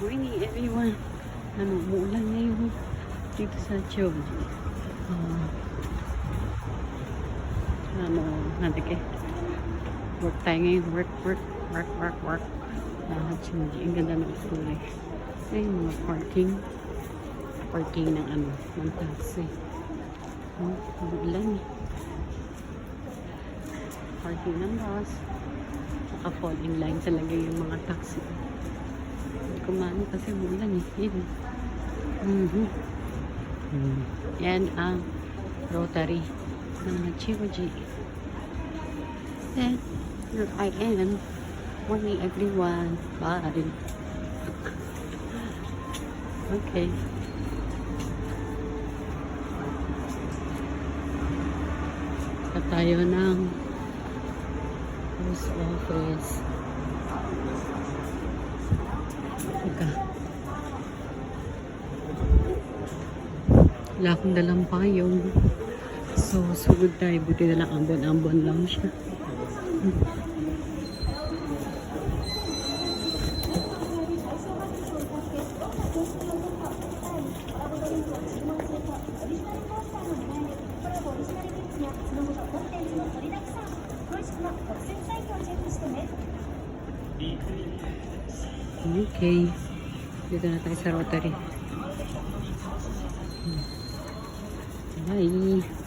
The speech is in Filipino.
morning everyone. Umuulan ngayon dito sa Choji. Natike. Work tayo ngayon. Work. Choji. Ang ganda ng kulay. Ayun, mga parking ng taxi. Umuulan. Parking ng bus. Naka-fall in line talaga yung mga taxi. Kumano kasi umulan yun. Yan ang Rotary ng Choji. Then here I am. Morning everyone. Bye. Okay. Sa tayo ng post office. Wala akong dalang payong. So, sugod tayo. Buti na lang ambon-ambon lang siya. Okay. Dito na tayo sa Rotary. Bye.